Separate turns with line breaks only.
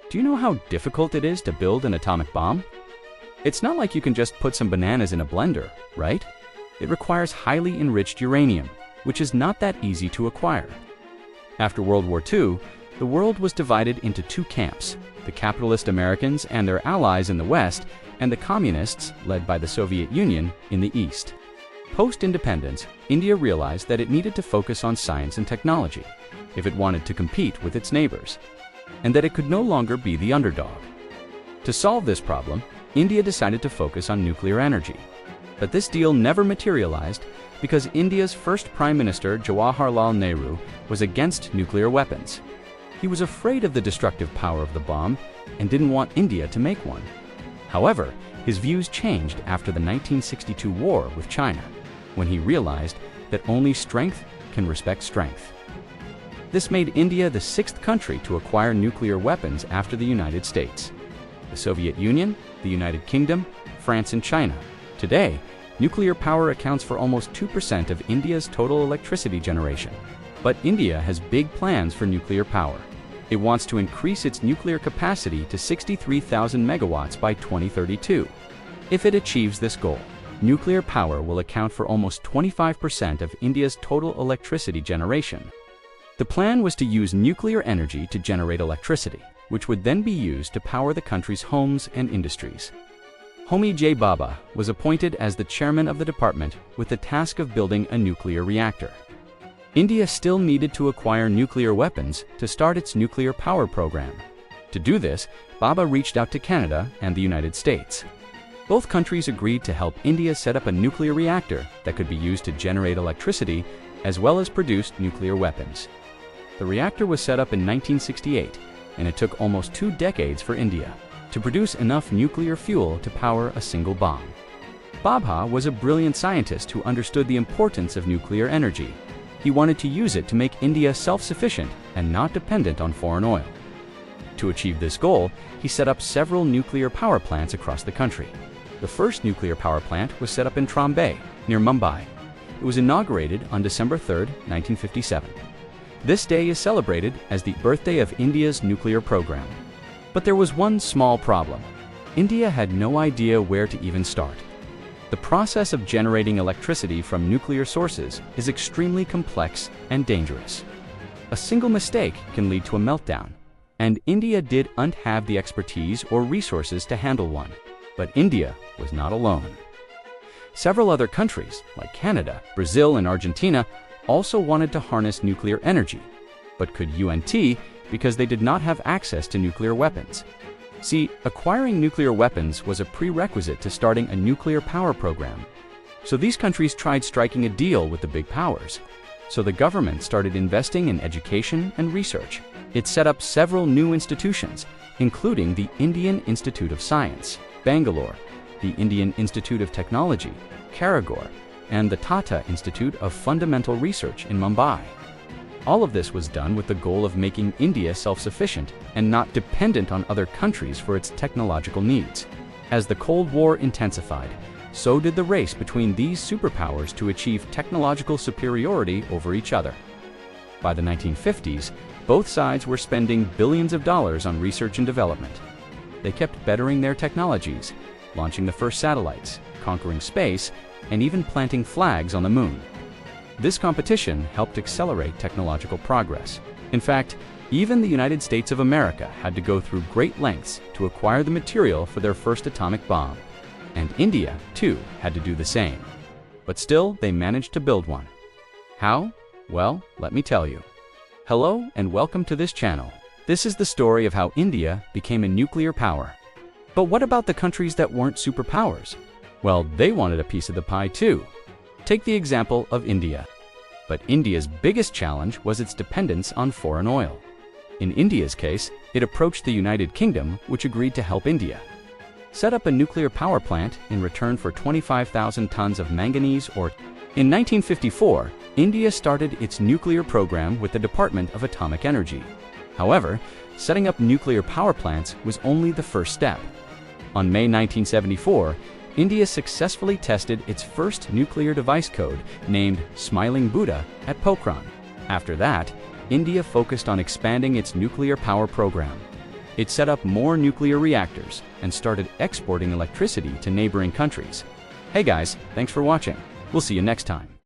Do you know how difficult it is to build an atomic bomb? It's not like you can just put some bananas in a blender, right? It requires highly enriched uranium, which is not that easy to acquire. After World War II, the world was divided into two camps, the capitalist Americans and their allies in the West, and the communists, led by the Soviet Union, in the East. Post-independence, India realized that it needed to focus on science and technology if it wanted to compete with its neighbors, and that it could no longer be the underdog. To solve this problem, India decided to focus on nuclear energy. But this deal never materialized because India's first Prime Minister, Jawaharlal Nehru, was against nuclear weapons. He was afraid of the destructive power of the bomb and didn't want India to make one. However, his views changed after the 1962 war with China, when he realized that only strength can respect strength. This made India the sixth country to acquire nuclear weapons after the United States, the Soviet Union, the United Kingdom, France, and China. Today, nuclear power accounts for almost 2% of India's total electricity generation. But India has big plans for nuclear power. It wants to increase its nuclear capacity to 63,000 megawatts by 2032. If it achieves this goal, nuclear power will account for almost 25% of India's total electricity generation. The plan was to use nuclear energy to generate electricity, which would then be used to power the country's homes and industries. Homi J. Bhabha was appointed as the chairman of the department with the task of building a nuclear reactor. India still needed to acquire nuclear weapons to start its nuclear power program. To do this, Bhabha reached out to Canada and the United States. Both countries agreed to help India set up a nuclear reactor that could be used to generate electricity as well as produce nuclear weapons. The reactor was set up in 1968, and it took almost 2 decades for India to produce enough nuclear fuel to power a single bomb. Bhabha was a brilliant scientist who understood the importance of nuclear energy. He wanted to use it to make India self-sufficient and not dependent on foreign oil. To achieve this goal, he set up several nuclear power plants across the country. The first nuclear power plant was set up in Trombay, near Mumbai. It was inaugurated on December 3, 1957. This day is celebrated as the birthday of India's nuclear program. But there was one small problem. India had no idea where to even start. The process of generating electricity from nuclear sources is extremely complex and dangerous. A single mistake can lead to a meltdown, and India didn't have the expertise or resources to handle one. But India was not alone. Several other countries, like Canada, Brazil, and Argentina, also wanted to harness nuclear energy, but couldn't because they did not have access to nuclear weapons. See, acquiring nuclear weapons was a prerequisite to starting a nuclear power program. So these countries tried striking a deal with the big powers. So the government started investing in education and research. It set up several new institutions, including the Indian Institute of Science, Bangalore, the Indian Institute of Technology, Karagor, and the Tata Institute of Fundamental Research in Mumbai. All of this was done with the goal of making India self-sufficient and not dependent on other countries for its technological needs. As the Cold War intensified, so did the race between these superpowers to achieve technological superiority over each other. By the 1950s, both sides were spending billions of dollars on research and development. They kept bettering their technologies, launching the first satellites, conquering space, and even planting flags on the moon. This competition helped accelerate technological progress. In fact, even the United States of America had to go through great lengths to acquire the material for their first atomic bomb. And India, too, had to do the same. But still, they managed to build one. How? Well, let me tell you. Hello and welcome to this channel. This is the story of how India became a nuclear power. But what about the countries that weren't superpowers? Well, they wanted a piece of the pie too. Take the example of India. But India's biggest challenge was its dependence on foreign oil. In India's case, it approached the United Kingdom, which agreed to help India set up a nuclear power plant in return for 25,000 tons of manganese ore. In 1954, India started its nuclear program with the Department of Atomic Energy. However, setting up nuclear power plants was only the first step. On May 1974, India successfully tested its first nuclear device code, named Smiling Buddha, at Pokhran. After that, India focused on expanding its nuclear power program. It set up more nuclear reactors and started exporting electricity to neighboring countries. Hey guys, thanks for watching. We'll see you next time.